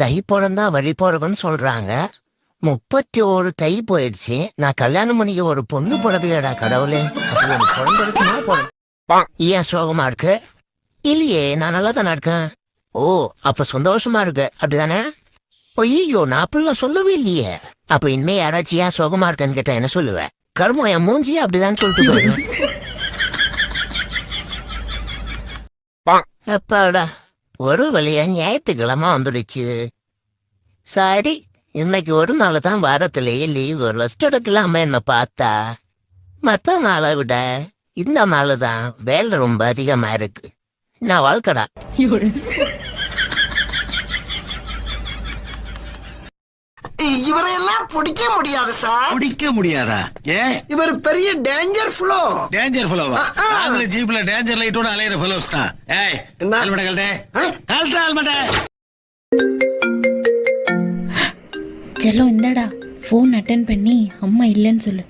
தை பிறந்தா வழி போறவன்னு சொல்றாங்க. 31 தை போயிடுச்சு. நான் கல்யாணம் பண்ணிக்க ஒரு பொண்ணு பிறப்பியடா கடவுளே. அப்படி ஒரு குழந்தை இருக்குன்னா ஏன் சோகமா இருக்கு? இல்லையே, நான் நல்லா தானே இருக்கேன். ஓ, அப்ப சந்தோஷமா இருக்கு அப்படிதானே? ஐயோ, நான் அப்படிலாம் சொல்லவே இல்லையே. அப்ப இனிமே யாராச்சும் ஏன் சோகமா இருக்கேன்னு கேட்டா என்ன சொல்லுவேன்? கருமம், என் மூஞ்சியா அப்படிதான் சொல்லிட்டு போயிருவேன். அப்பாடா, ஒரு வழியா ஞாயிற்றுக்கிழமை வந்துடுச்சு. சரி, இன்னைக்கு ஒரு நாள் தான் வாரத்திலேயே லீவ். ரெஸ்ட் எடுக்கலாம என்ன பார்த்தா மற்ற நாளை விட இந்த நாள் தான் வேலை ரொம்ப அதிகமா இருக்கு. நான் வாழ்க்கடா. இவரையெல்லாம் பிடிக்க முடியாது சார். பிடிக்க முடியாதா? ஏன்? இவர் பெரிய டேஞ்சர் ஃப்ளோ. டேஞ்சர் ஃப்ளோவா? நாங்களே ஜீப்ல டேஞ்சர் லைட்டோட அலையிற ஃப்ளோஸ் தான். ஏய், என்ன? ஹெல்மெட் கழட்டே. ஹெல்மெட். செல்லம், இந்தாடா ஃபோன் அட்டென்ட் பண்ணி அம்மா இல்லைன்னு சொல்லு.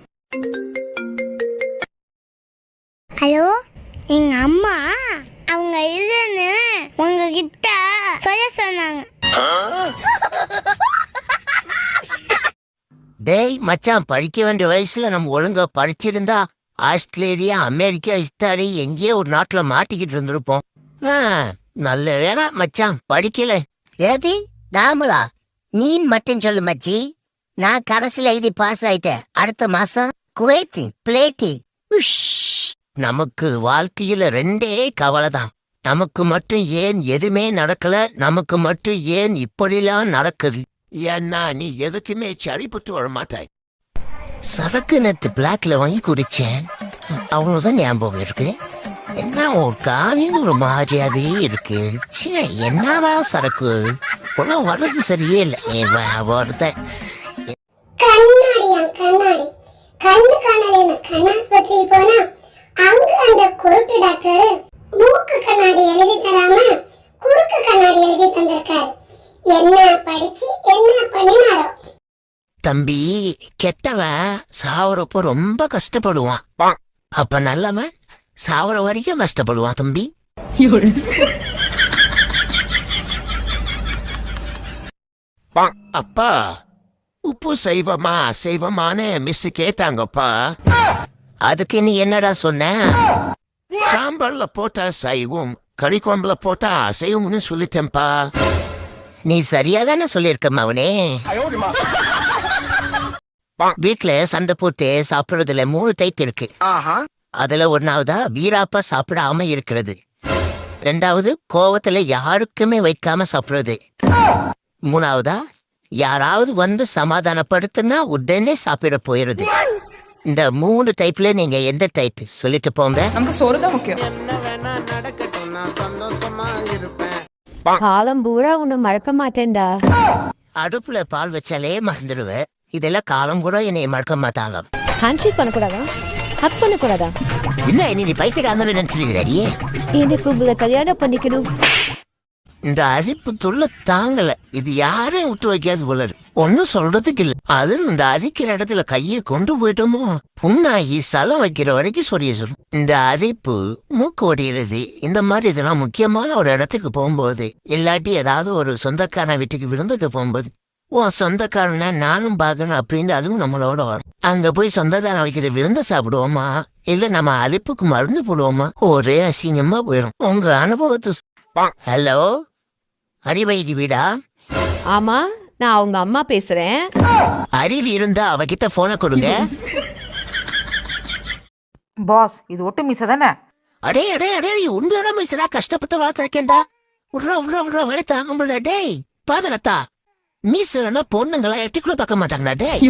ஹலோ, எங்க அம்மா அவங்க இல்லைன்னு உங்ககிட்ட சொல்ல சொன்னாங்க. டேய் மச்சான், படிக்க வேண்டிய வயசுல நம்ம ஒழுங்கா படிச்சிருந்தா ஆஸ்திரேலியா, அமெரிக்கா, இத்தாலி எங்கேயோ ஒரு நாட்டுல மாட்டிக்கிட்டு இருந்திருப்போம். நல்ல வேலை மச்சான் படிக்கல. ஏதி நாமளா? நீ மட்டும் சொல்லு மச்சி. நான் கரசில் எழுதி பாஸ் ஆயிட்டேன். அடுத்த மாசம் குவைத்தி பிளேட்டி. நமக்கு வாழ்க்கையில 2 கவலை தான். நமக்கு மட்டும் ஏன் எதுவுமே நடக்கல, நமக்கு மட்டும் ஏன் இப்படிலாம் நடக்குது. ஏன்னா நீ எதுக்குமே சரிப்பட்டு வர மாட்டாய். சரக்கு நேற்று பிளாக்ல வாங்கி குடிச்சேன், அவ்வளவுதான் ஞாபகம் இருக்கு. என்ன ஒரு காலையில் ஒரு மாதிரியாவே இருக்கு. என்னடா சரக்கு ஒன்னும் வர்றது சரியே இல்லை. ஒருத்தன் கண்ணாடி கண்ணு காணல கண்ணாஸ்பத்திரி போனா அங்க அந்த குருட்டு டாக்டர் மூக்கு கண்ணாடி எழுதி தராம குறுக்கு கண்ணாடி எழுதி தந்திருக்காரு. என்ன படிச்சு என்ன பண்ணினாரோ. தம்பி, கெட்டவன் சாவரப்போ ரொம்ப கஷ்டப்படுவான். அப்ப நல்லவன் சாவர வரைக்கும் கஷ்டப்படுவான் தம்பி. அப்பா, உப்பு செய்வமானு மிஸ் கேட்டாங்கப்பா. அதுக்கு நீ என்னடா சொன்ன? சாம்பார்ல போட்டா சைவம், கறி குழம்புல போட்டா அசைவம்னு சொல்லிட்டேன்ப்பா. நீ சரியா தானே சொல்லியிருக்க மவனே. வீட்டுல சண்டை போட்டு சாப்பிடுறதுல 3 டைப் இருக்கு. அதுல 1ஆவதா வீராப்பா சாப்பிடாம இருக்கிறது. 2வது கோவத்துல யாருக்குமே வைக்காம சாப்பிடுறது. 3ஆவதா யாராவது வந்து சமாதானப்படுத்தினா உடனே சாப்பிட போயிருது. இந்த 3 டைப்ல நீங்க எந்த டைப் சொல்லிட்டு போங்க. நமக்கு சோறுதான் முக்கியம். காலம் பூரா உன்னை மறக்க மாட்டேன்டா. அடுப்புல பால் வச்சாலே மறந்துடுவேன். இதெல்லாம் காலம் கூட என்னை மறக்க மாட்டாங்க. ஹேண்ட்ஷேக் பண்ணக்கூடாதா? ஹக் பண்ணக்கூடாதா? என்ன நீ பைத்தியக்காரன் நினைச்சிருக்கிறியே? எனக்கு உங்களை கல்யாணம் பண்ணிக்கணும். இந்த அரிப்பு தொல்லை தாங்கல. இது யாரையும் விட்டு வைக்காது போல. ஒன்னும் சொல்றதுக்கு இல்ல. அது இந்த அரிக்கிற இடத்துல கையை கொண்டு போயிட்டோமோ புண்ணாகி சலம் வைக்கிற வரைக்கும் சொரிய சொல்லும். இந்த அரிப்பு, மூக்கு ஒடிகிறது, இந்த மாதிரி இதெல்லாம் முக்கியமான ஒரு இடத்துக்கு போகும்போது, இல்லாட்டி ஏதாவது ஒரு சொந்தக்காரன் வீட்டுக்கு விருந்துக்கு போகும்போது, சொந்தக்காரனா நானும் பார்க்கணும் அப்படின்னு அதுவும் நம்மளோட வரும். அங்க போய் சொந்தக்காரன் வைக்கிற விருந்த சாப்பிடுவோமா இல்ல நம்ம அரிப்புக்கு மருந்து போடுவோமா? ஒரே அசிங்கமா போயிடும். உங்க அனுபவத்தை. ஹலோ, அறிவைதி வீடா? ஆமா, நான் அவங்க அம்மா பேசுறேன். அறிவு இருந்தா அவகிட்ட போனை கொடுங்க. பாஸ், இது ஒட்டு மீச தானே? அடே அடே அடே, உண்மையான மீசடா. கஷ்டப்பட்டு வளர்த்திருக்கேன்டா. உட்றா வேலை தாங்க முடியல. டேய் பாதலத்தா, மீசனா பொண்ணுங்களா எட்டிக்குள்ள பார்க்க மாட்டாங்களா? டேய்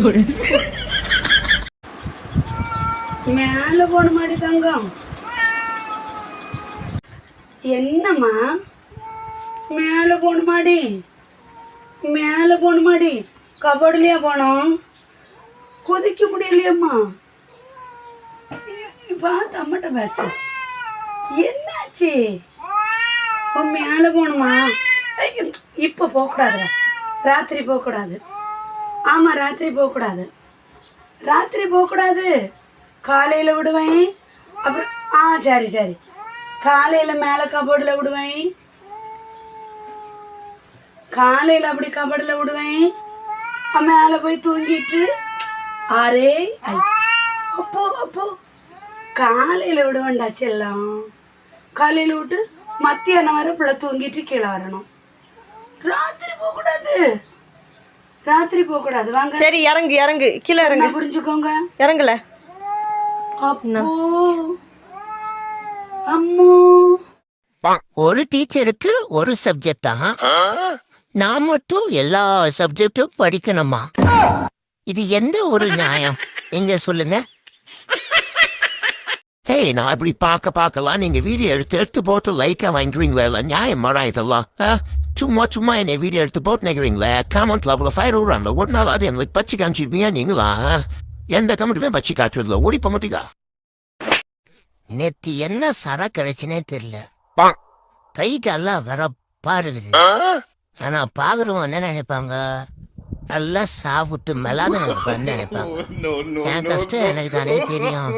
மேல போன மாடி தங்கம். என்னம்மா மேல போன மாடி கபடிலையா போனோம்? கொதிக்க முடியலையம்மா. பார்த்து அம்மட்ட பேச. என்னாச்சு? மேல போகணுமா? இப்ப போகக்கூடாது. ராத்திரி போகக்கூடாது. ஆமா, ராத்திரி போகக்கூடாது. காலையில விடுவேன். அப்புறம் சரி காலையில மேல கபோர்டில் விடுவேன். காலையில அப்படி கபடில விடுவேன், மேல போய் தூங்கிட்டு அரே அப்போ அப்போ காலையில விடுவேன்டா செல்லம். காலையில விட்டு மத்தியானம் வரை பிள்ளை தூங்கிட்டு கீழே வரணும். ராத்திரி போக கூடாது, ராத்திரி போக கூடாது. வாங்க சரி இறங்கு இறங்கு கீழே இறங்கு, புரிஞ்சுக்கோங்க. இறங்கல. அப்போ அம்மோ ஒரு டீச்சருக்கு ஒரு சப்ஜெக்ட் தான், நான் மட்டும் எல்லா சப்ஜெக்டும் படிக்கணுமா? இது எந்த ஒரு நியாயம்? எங்க சொல்லுங்க. ஏய், நான் இப்படி பார்க்கலாம் நீங்க வீடியோ எடுத்து போட்டு லைக்கா வாங்குறீங்களா? நியாயம் மாறா இதெல்லாம்? சும்மா என்னை வீடியோ எடுத்து போட்டு நினைக்கிறீங்களா? கமெண்ட் லெவலில் ஃபயர் விடுறாங்க. ஒரு நாள் அது எனக்கு பச்சு காமிச்சிருப்பீங்க நீங்களா? எந்த கமெண்ட்டுமே பச்சு காட்டுறதுல ஓடி போக மாட்டீங்க. நேத்து என்ன சர கிடைச்சுனே தெரியல, கை காலாம் வர பாருது. ஆனா பாக்குறவங்க என்ன நினைப்பாங்க? நல்லா சாப்பிட்டு மெலாத நினைப்பான்னு நினைப்பாங்க. என் கஷ்டம் எனக்கு தானே தெரியும்.